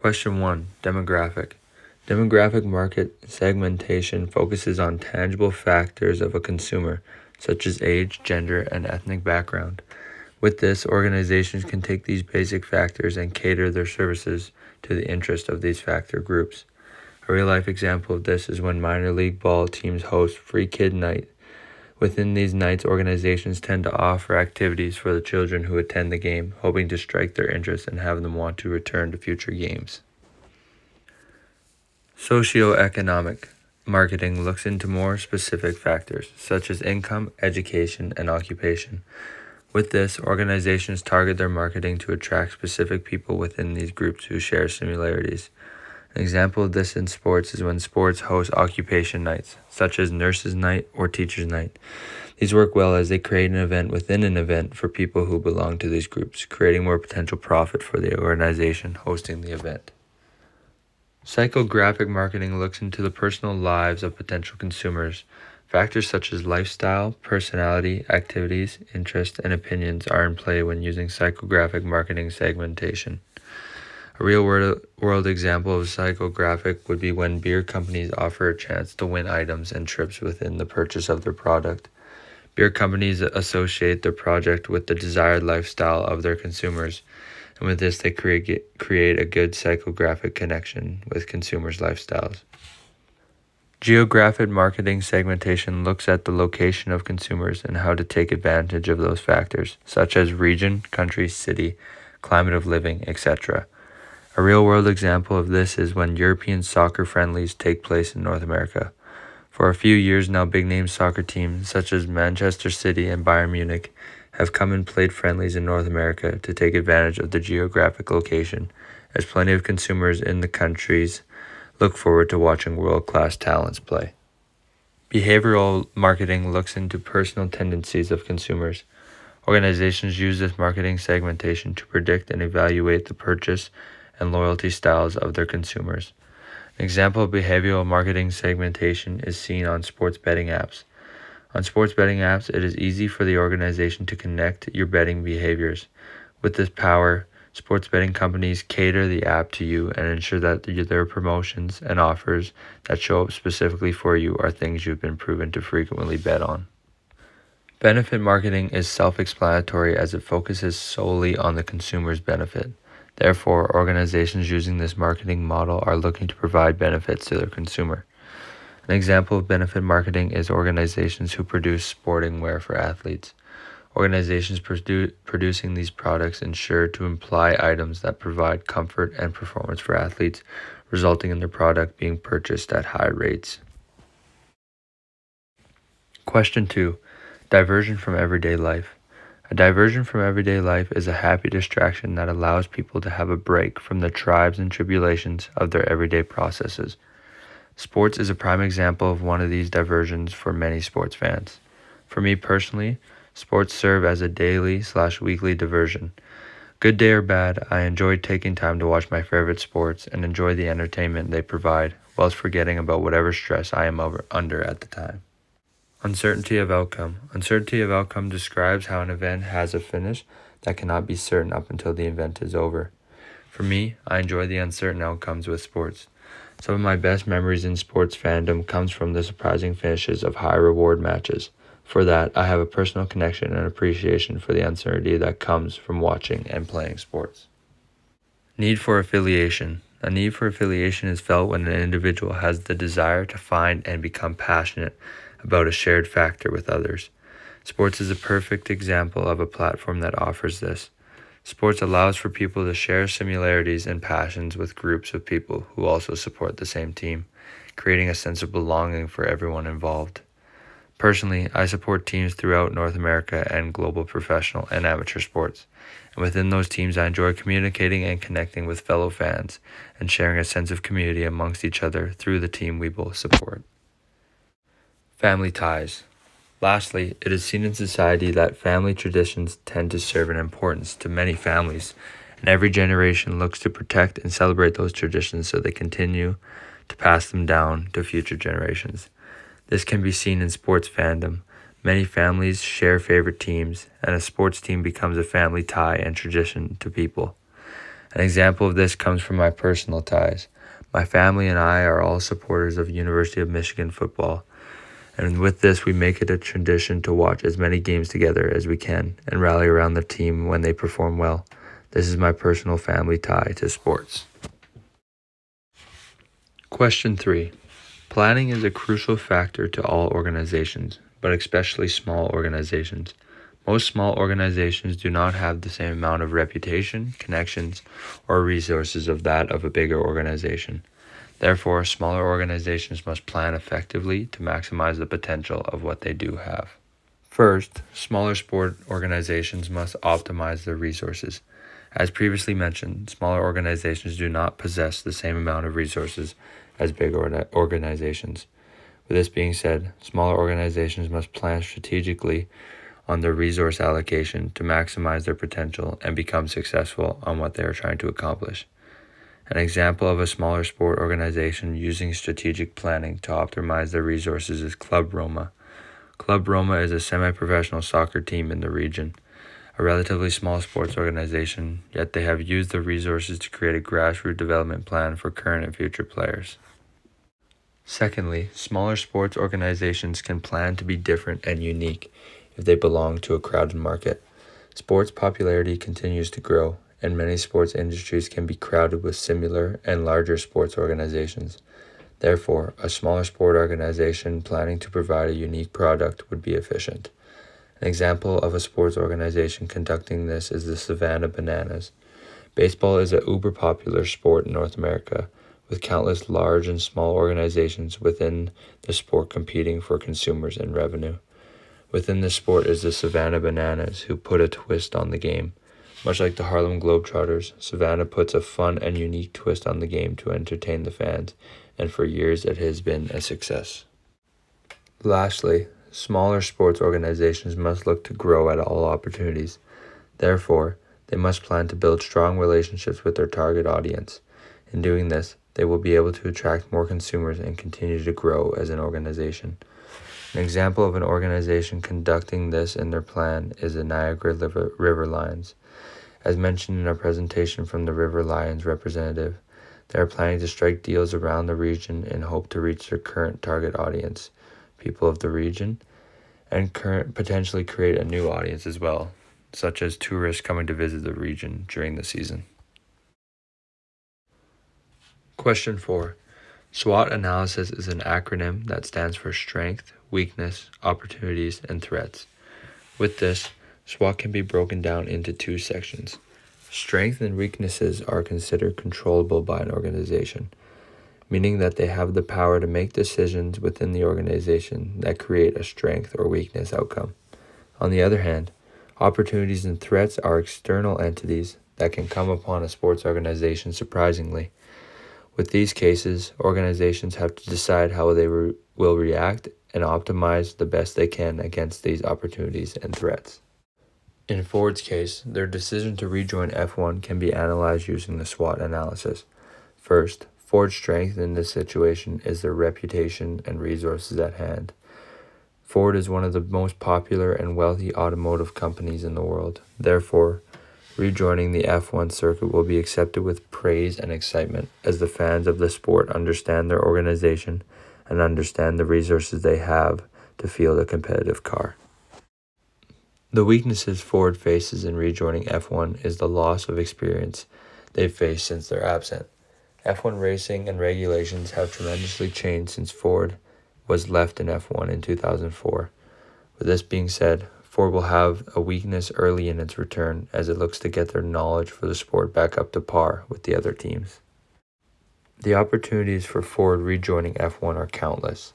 Question 1. Demographic. Demographic market segmentation focuses on tangible factors of a consumer, such as age, gender, and ethnic background. With this, organizations can take these basic factors and cater their services to the interest of these factor groups. A real-life example of this is when minor league ball teams host Free Kid Night. Within these nights, organizations tend to offer activities for the children who attend the game, hoping to strike their interest and have them want to return to future games. Socioeconomic marketing looks into more specific factors, such as income, education, and occupation. With this, organizations target their marketing to attract specific people within these groups who share similarities. An example of this in sports is when sports host occupation nights, such as Nurses Night or Teachers Night. These work well as they create an event within an event for people who belong to these groups, creating more potential profit for the organization hosting the event. Psychographic marketing looks into the personal lives of potential consumers. Factors such as lifestyle, personality, activities, interests, and opinions are in play when using psychographic marketing segmentation. A real-world example of psychographic would be when beer companies offer a chance to win items and trips within the purchase of their product. Beer companies associate their product with the desired lifestyle of their consumers, and with this they create a good psychographic connection with consumers' lifestyles. Geographic marketing segmentation looks at the location of consumers and how to take advantage of those factors, such as region, country, city, climate of living, etc. A real-world example of this is when European soccer friendlies take place in North America. For a few years now, big-name soccer teams such as Manchester City and Bayern Munich have come and played friendlies in North America to take advantage of the geographic location, as plenty of consumers in the countries look forward to watching world-class talents play. Behavioral marketing looks into personal tendencies of consumers. Organizations use this marketing segmentation to predict and evaluate the purchase and loyalty styles of their consumers. An example of behavioral marketing segmentation is seen on sports betting apps. On sports betting apps, it is easy for the organization to connect your betting behaviors. With this power, sports betting companies cater the app to you and ensure that their promotions and offers that show up specifically for you are things you've been proven to frequently bet on. Benefit marketing is self-explanatory as it focuses solely on the consumer's benefit. Therefore, organizations using this marketing model are looking to provide benefits to their consumer. An example of benefit marketing is organizations who produce sporting wear for athletes. Organizations producing these products ensure to imply items that provide comfort and performance for athletes, resulting in their product being purchased at high rates. Question 2. Diversion from everyday life. A diversion from everyday life is a happy distraction that allows people to have a break from the tribes and tribulations of their everyday processes. Sports is a prime example of one of these diversions for many sports fans. For me personally, sports serve as a daily/weekly diversion. Good day or bad, I enjoy taking time to watch my favorite sports and enjoy the entertainment they provide, whilst forgetting about whatever stress I am under at the time. Uncertainty of outcome. Uncertainty of outcome describes how an event has a finish that cannot be certain up until the event is over. For me, I enjoy the uncertain outcomes with sports. Some of my best memories in sports fandom comes from the surprising finishes of high-reward matches. For that, I have a personal connection and appreciation for the uncertainty that comes from watching and playing sports. Need for affiliation. A need for affiliation is felt when an individual has the desire to find and become passionate about a shared factor with others. Sports is a perfect example of a platform that offers this. Sports allows for people to share similarities and passions with groups of people who also support the same team, creating a sense of belonging for everyone involved. Personally, I support teams throughout North America and global professional and amateur sports. And within those teams, I enjoy communicating and connecting with fellow fans and sharing a sense of community amongst each other through the team we both support. Family ties. Lastly, it is seen in society that family traditions tend to serve an importance to many families, and every generation looks to protect and celebrate those traditions so they continue to pass them down to future generations. This can be seen in sports fandom. Many families share favorite teams, and a sports team becomes a family tie and tradition to people. An example of this comes from my personal ties. My family and I are all supporters of University of Michigan football, and with this we make it a tradition to watch as many games together as we can and rally around the team when they perform well. This is my personal family tie to sports. Question 3. Planning is a crucial factor to all organizations, but especially small organizations. Most small organizations do not have the same amount of reputation, connections, or resources of that of a bigger organization. Therefore, smaller organizations must plan effectively to maximize the potential of what they do have. First, smaller sport organizations must optimize their resources. As previously mentioned, smaller organizations do not possess the same amount of resources as big organizations. With this being said, smaller organizations must plan strategically on their resource allocation to maximize their potential and become successful on what they are trying to accomplish. An example of a smaller sport organization using strategic planning to optimize their resources is Club Roma. Club Roma is a semi-professional soccer team in the region, a relatively small sports organization, yet they have used the resources to create a grassroots development plan for current and future players. Secondly, smaller sports organizations can plan to be different and unique if they belong to a crowded market. Sports popularity continues to grow, and many sports industries can be crowded with similar and larger sports organizations. Therefore, a smaller sport organization planning to provide a unique product would be efficient. An example of a sports organization conducting this is the Savannah Bananas. Baseball is a uber popular sport in North America, with countless large and small organizations within the sport competing for consumers and revenue. Within this sport is the Savannah Bananas, who put a twist on the game. Much like the Harlem Globetrotters, Savannah puts a fun and unique twist on the game to entertain the fans, and for years it has been a success. Lastly, smaller sports organizations must look to grow at all opportunities. Therefore, they must plan to build strong relationships with their target audience. In doing this, they will be able to attract more consumers and continue to grow as an organization. An example of an organization conducting this in their plan is the Niagara River Lions. As mentioned in our presentation from the River Lions representative, they are planning to strike deals around the region and hope to reach their current target audience, people of the region, and potentially create a new audience as well, such as tourists coming to visit the region during the season. Question 4. SWOT analysis is an acronym that stands for strength, weakness, opportunities, and threats. With this, SWOT can be broken down into two sections. Strengths and weaknesses are considered controllable by an organization, meaning that they have the power to make decisions within the organization that create a strength or weakness outcome. On the other hand, opportunities and threats are external entities that can come upon a sports organization surprisingly. With these cases, organizations have to decide how they will react and optimize the best they can against these opportunities and threats. In Ford's case, their decision to rejoin F1 can be analyzed using the SWOT analysis. First, Ford's strength in this situation is their reputation and resources at hand. Ford is one of the most popular and wealthy automotive companies in the world. Therefore, rejoining the F1 circuit will be accepted with praise and excitement as the fans of the sport understand their organization and understand the resources they have to field a competitive car. The weaknesses Ford faces in rejoining F1 is the loss of experience they've faced since they're absent. F1 racing and regulations have tremendously changed since Ford was left in F1 in 2004. With this being said, Ford will have a weakness early in its return as it looks to get their knowledge for the sport back up to par with the other teams. The opportunities for Ford rejoining F1 are countless.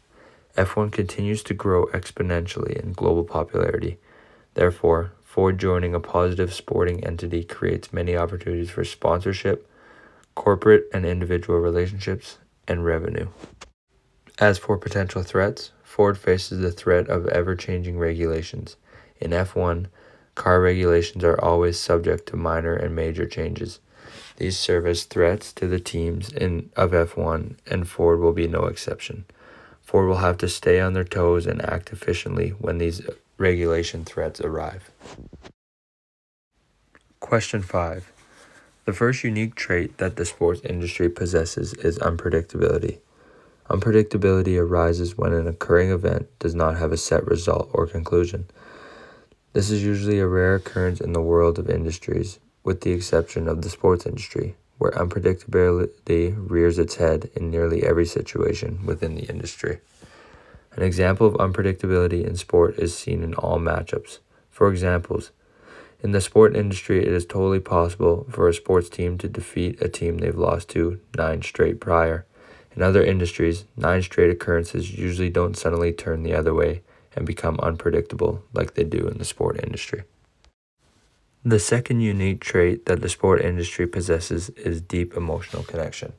F1 continues to grow exponentially in global popularity. Therefore, Ford joining a positive sporting entity creates many opportunities for sponsorship, corporate and individual relationships, and revenue. As for potential threats, Ford faces the threat of ever-changing regulations. In F1, car regulations are always subject to minor and major changes. These serve as threats to the teams of F1, and Ford will be no exception. Ford will have to stay on their toes and act efficiently when these regulation threats arrive. Question 5. The first unique trait that the sports industry possesses is unpredictability. Unpredictability arises when an occurring event does not have a set result or conclusion. This is usually a rare occurrence in the world of industries, with the exception of the sports industry, where unpredictability rears its head in nearly every situation within the industry. An example of unpredictability in sport is seen in all matchups. For examples, in the sport industry, it is totally possible for a sports team to defeat a team they've lost to 9 straight prior. In other industries, 9 straight occurrences usually don't suddenly turn the other way and become unpredictable like they do in the sport industry. The second unique trait that the sport industry possesses is deep emotional connection.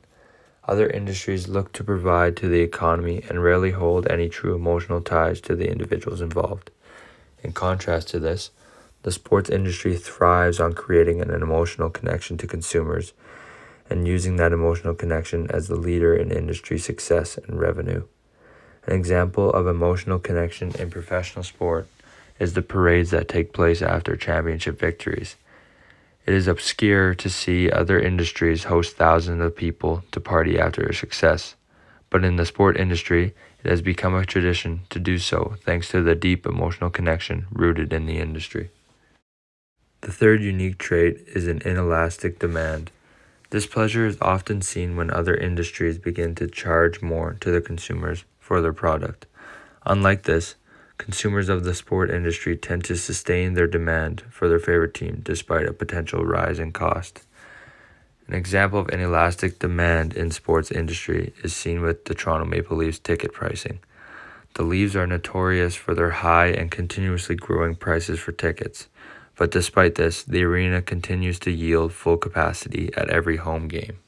Other industries look to provide to the economy and rarely hold any true emotional ties to the individuals involved. In contrast to this, the sports industry thrives on creating an emotional connection to consumers and using that emotional connection as the leader in industry success and revenue. An example of emotional connection in professional sport is the parades that take place after championship victories. It is obscure to see other industries host thousands of people to party after a success, but in the sport industry, it has become a tradition to do so thanks to the deep emotional connection rooted in the industry. The third unique trait is an inelastic demand. This pleasure is often seen when other industries begin to charge more to the consumers for their product. Unlike this, consumers of the sport industry tend to sustain their demand for their favorite team despite a potential rise in cost. An example of inelastic demand in sports industry is seen with the Toronto Maple Leafs ticket pricing. The Leafs are notorious for their high and continuously growing prices for tickets, but despite this, the arena continues to yield full capacity at every home game.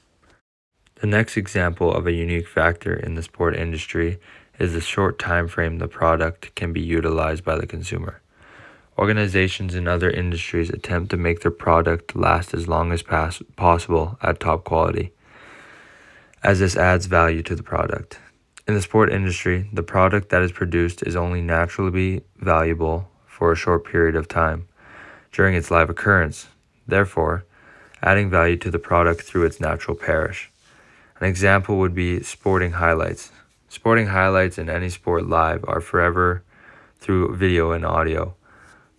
The next example of a unique factor in the sport industry is the short time frame the product can be utilized by the consumer. Organizations in other industries attempt to make their product last as long as possible at top quality, as this adds value to the product. In the sport industry, the product that is produced is only naturally valuable for a short period of time during its live occurrence, therefore adding value to the product through its natural perish. An example would be sporting highlights. Sporting highlights in any sport live are forever through video and audio.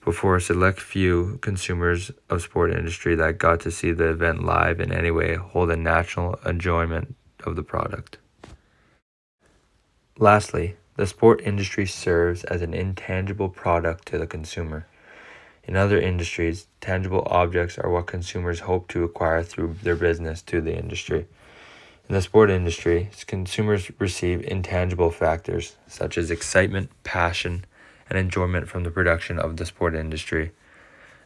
Before a select few consumers of sport industry that got to see the event live in any way hold a natural enjoyment of the product. Lastly, the sport industry serves as an intangible product to the consumer. In other industries, tangible objects are what consumers hope to acquire through their business to the industry. In the sport industry, consumers receive intangible factors such as excitement, passion, and enjoyment from the production of the sport industry.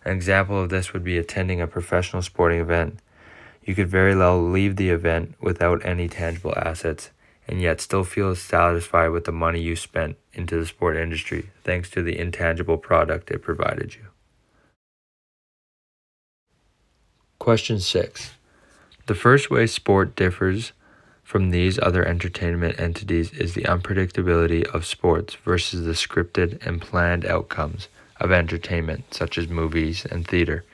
An example of this would be attending a professional sporting event. You could very well leave the event without any tangible assets and yet still feel satisfied with the money you spent into the sport industry thanks to the intangible product it provided you. Question 6. The first way sport differs from these other entertainment entities is the unpredictability of sports versus the scripted and planned outcomes of entertainment, such as movies and theater.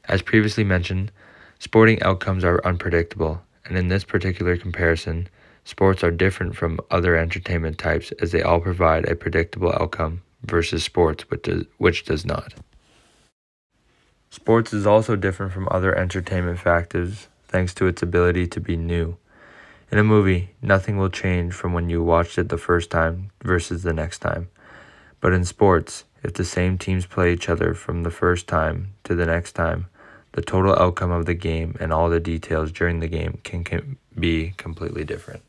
As previously mentioned, sporting outcomes are unpredictable, and in this particular comparison, sports are different from other entertainment types as they all provide a predictable outcome versus sports which does not. Sports is also different from other entertainment factors thanks to its ability to be new. In a movie, nothing will change from when you watched it the first time versus the next time. But in sports, if the same teams play each other from the first time to the next time, the total outcome of the game and all the details during the game can be completely different.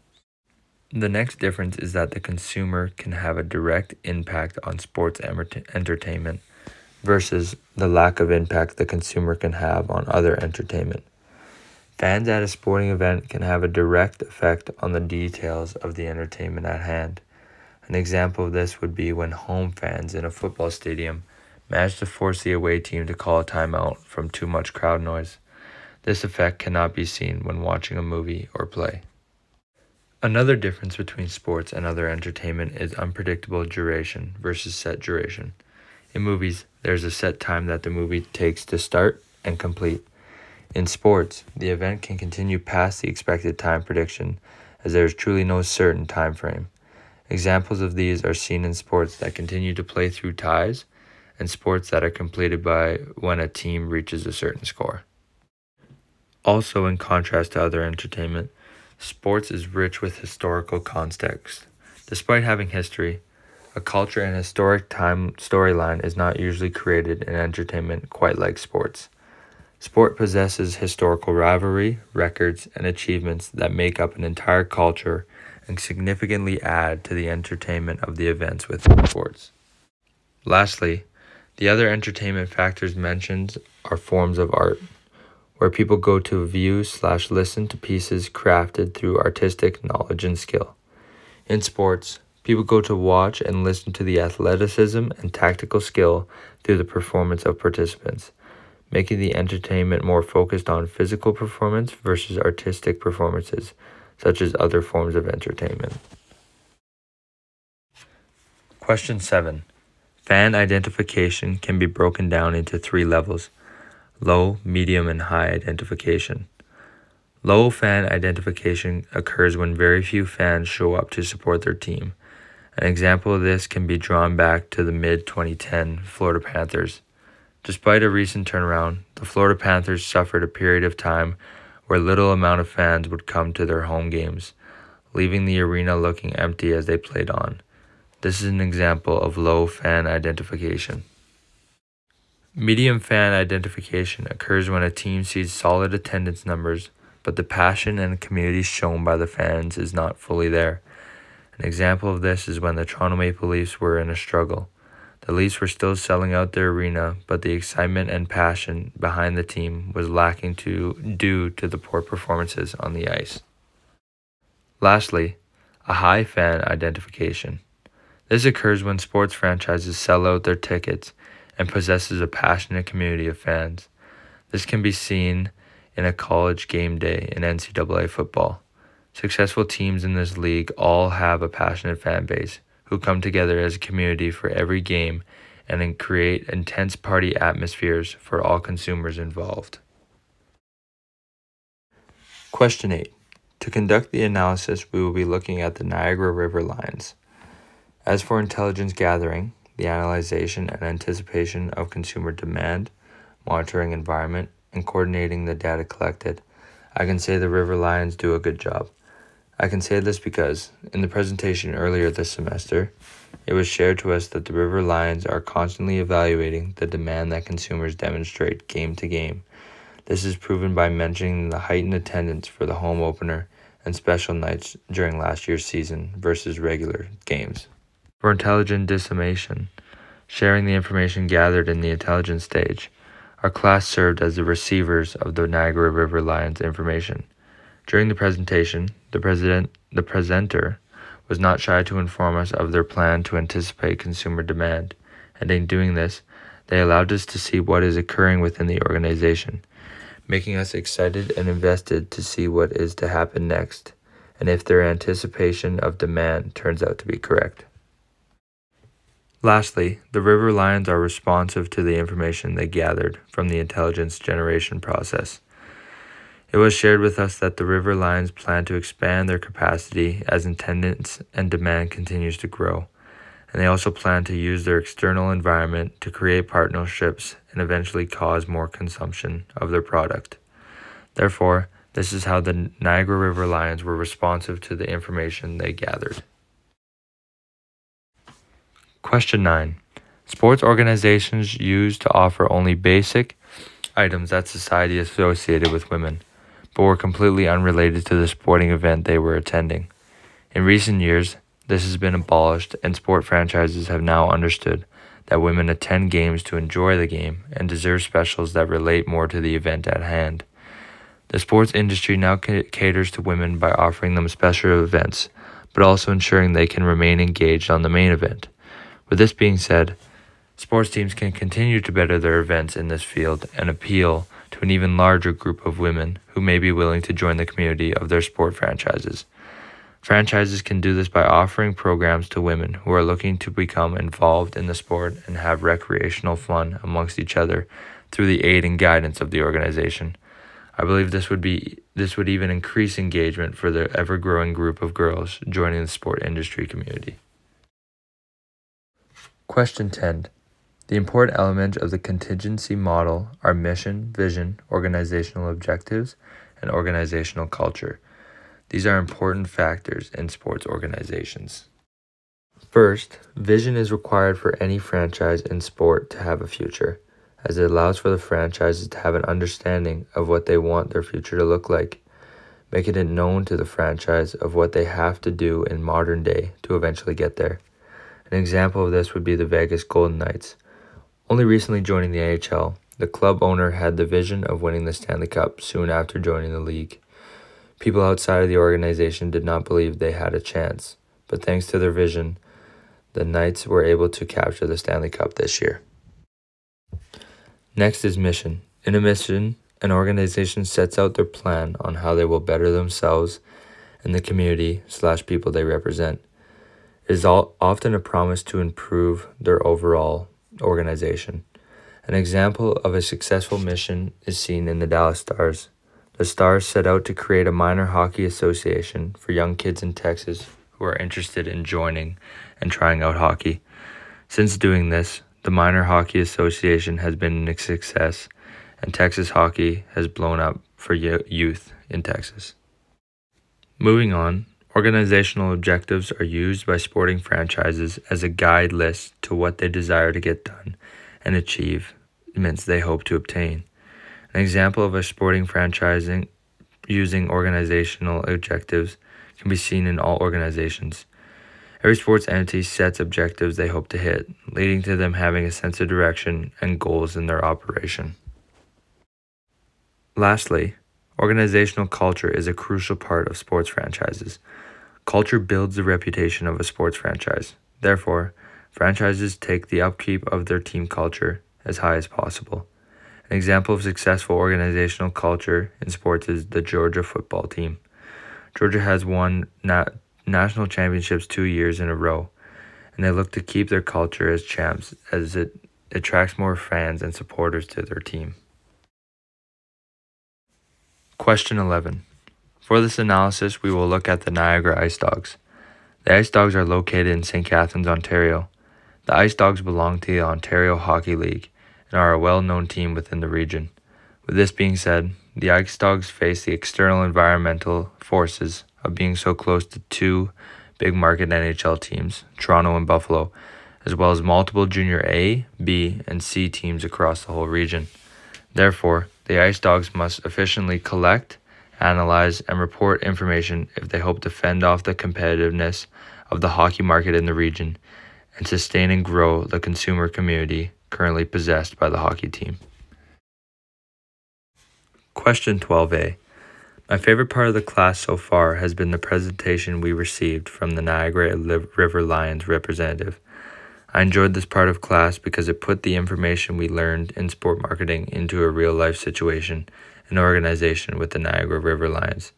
The next difference is that the consumer can have a direct impact on sports entertainment versus the lack of impact the consumer can have on other entertainment. Fans at a sporting event can have a direct effect on the details of the entertainment at hand. An example of this would be when home fans in a football stadium manage to force the away team to call a timeout from too much crowd noise. This effect cannot be seen when watching a movie or play. Another difference between sports and other entertainment is unpredictable duration versus set duration. In movies, there's a set time that the movie takes to start and complete. In sports, the event can continue past the expected time prediction as there is truly no certain time frame. Examples of these are seen in sports that continue to play through ties and sports that are completed by when a team reaches a certain score. Also, in contrast to other entertainment, sports is rich with historical context. Despite having history, a culture and historic time storyline is not usually created in entertainment quite like sports. Sport possesses historical rivalry, records, and achievements that make up an entire culture and significantly add to the entertainment of the events within sports. Lastly, the other entertainment factors mentioned are forms of art, where people go to view/listen to pieces crafted through artistic knowledge and skill. In sports, people go to watch and listen to the athleticism and tactical skill through the performance of participants, making the entertainment more focused on physical performance versus artistic performances, such as other forms of entertainment. Question 7. Fan identification can be broken down into 3 levels: low, medium, and high identification. Low fan identification occurs when very few fans show up to support their team. An example of this can be drawn back to the mid-2010 Florida Panthers. Despite a recent turnaround, the Florida Panthers suffered a period of time where little amount of fans would come to their home games, leaving the arena looking empty as they played on. This is an example of low fan identification. Medium fan identification occurs when a team sees solid attendance numbers, but the passion and community shown by the fans is not fully there. An example of this is when the Toronto Maple Leafs were in a struggle. The Leafs were still selling out their arena, but the excitement and passion behind the team was lacking due to the poor performances on the ice. Lastly, a high fan identification. This occurs when sports franchises sell out their tickets and possesses a passionate community of fans. This can be seen in a college game day in NCAA football. Successful teams in this league all have a passionate fan base who come together as a community for every game and then create intense party atmospheres for all consumers involved. Question 8. To conduct the analysis, we will be looking at the Niagara River lines. As for intelligence gathering, the analyzation and anticipation of consumer demand, monitoring environment, and coordinating the data collected, I can say the River Lions do a good job. I can say this because, in the presentation earlier this semester, it was shared to us that the River Lions are constantly evaluating the demand that consumers demonstrate game to game. This is proven by mentioning the heightened attendance for the home opener and special nights during last year's season versus regular games. For intelligent dissemination, sharing the information gathered in the intelligence stage, our class served as the receivers of the Niagara River Lions information. During the presentation, the presenter was not shy to inform us of their plan to anticipate consumer demand, and in doing this, they allowed us to see what is occurring within the organization, making us excited and invested to see what is to happen next, and if their anticipation of demand turns out to be correct. Lastly, the River Lions are responsive to the information they gathered from the intelligence generation process. It was shared with us that the River Lions plan to expand their capacity as attendance and demand continues to grow, and they also plan to use their external environment to create partnerships and eventually cause more consumption of their product. Therefore, this is how the Niagara River Lions were responsive to the information they gathered. Question 9. Sports organizations used to offer only basic items that society associated with women, but were completely unrelated to the sporting event they were attending. In recent years, this has been abolished, and sport franchises have now understood that women attend games to enjoy the game and deserve specials that relate more to the event at hand. The sports industry now caters to women by offering them special events, but also ensuring they can remain engaged on the main event. With this being said, sports teams can continue to better their events in this field and appeal to an even larger group of women who may be willing to join the community of their sport franchises. Franchises can do this by offering programs to women who are looking to become involved in the sport and have recreational fun amongst each other through the aid and guidance of the organization. I believe this would even increase engagement for the ever-growing group of girls joining the sport industry community. Question 10. The important element of the contingency model are mission, vision, organizational objectives, and organizational culture. These are important factors in sports organizations. First, vision is required for any franchise in sport to have a future, as it allows for the franchises to have an understanding of what they want their future to look like, making it known to the franchise of what they have to do in modern day to eventually get there. An example of this would be the Vegas Golden Knights. Only recently joining the NHL, the club owner had the vision of winning the Stanley Cup soon after joining the league. People outside of the organization did not believe they had a chance, but thanks to their vision, the Knights were able to capture the Stanley Cup this year. Next is mission. In a mission, an organization sets out their plan on how they will better themselves and the community/people they represent. It is often a promise to improve their overall organization. An example of a successful mission is seen in the Dallas Stars. The Stars set out to create a minor hockey association for young kids in Texas who are interested in joining and trying out hockey. Since doing this, the Minor Hockey Association has been a success, and Texas hockey has blown up for youth in Texas. Moving on, organizational objectives are used by sporting franchises as a guide list to what they desire to get done and achievements they hope to obtain. An example of a sporting franchising using organizational objectives can be seen in all organizations. Every sports entity sets objectives they hope to hit, leading to them having a sense of direction and goals in their operation. Lastly, organizational culture is a crucial part of sports franchises. Culture builds the reputation of a sports franchise. Therefore, franchises take the upkeep of their team culture as high as possible. An example of successful organizational culture in sports is the Georgia football team. Georgia has won national championships 2 years in a row, and they look to keep their culture as champs as it attracts more fans and supporters to their team. Question 11. For this analysis, we will look at the Niagara Ice Dogs. The Ice Dogs are located in St. Catharines, Ontario. The Ice Dogs belong to the Ontario Hockey League and are a well-known team within the region. With this being said, the Ice Dogs face the external environmental forces of being so close to two big market NHL teams, Toronto and Buffalo, as well as multiple junior A, B, and C teams across the whole region. Therefore, the Ice Dogs must efficiently collect, analyze, and report information if they hope to fend off the competitiveness of the hockey market in the region and sustain and grow the consumer community currently possessed by the hockey team. Question 12A. My favorite part of the class so far has been the presentation we received from the Niagara River Lions representative. I enjoyed this part of class because it put the information we learned in sport marketing into a real-life situation and organization with the Niagara River Lions.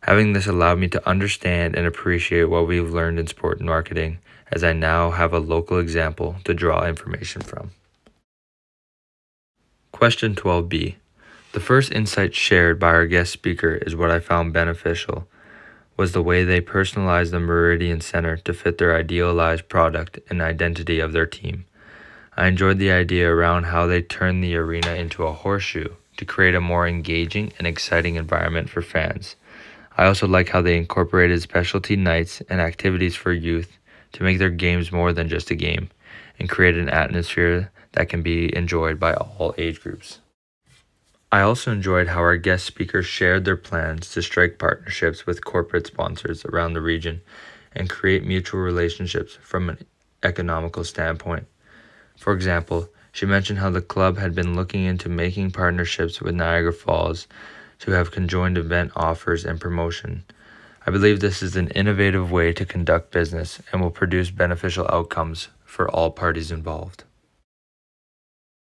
Having this allowed me to understand and appreciate what we've learned in sport marketing, as I now have a local example to draw information from. Question 12B. The first insight shared by our guest speaker is what I found beneficial, was the way they personalized the Meridian Center to fit their idealized product and identity of their team. I enjoyed the idea around how they turned the arena into a horseshoe to create a more engaging and exciting environment for fans. I also like how they incorporated specialty nights and activities for youth to make their games more than just a game and create an atmosphere that can be enjoyed by all age groups. I also enjoyed how our guest speakers shared their plans to strike partnerships with corporate sponsors around the region and create mutual relationships from an economical standpoint. For example, she mentioned how the club had been looking into making partnerships with Niagara Falls to have conjoined event offers and promotion. I believe this is an innovative way to conduct business and will produce beneficial outcomes for all parties involved.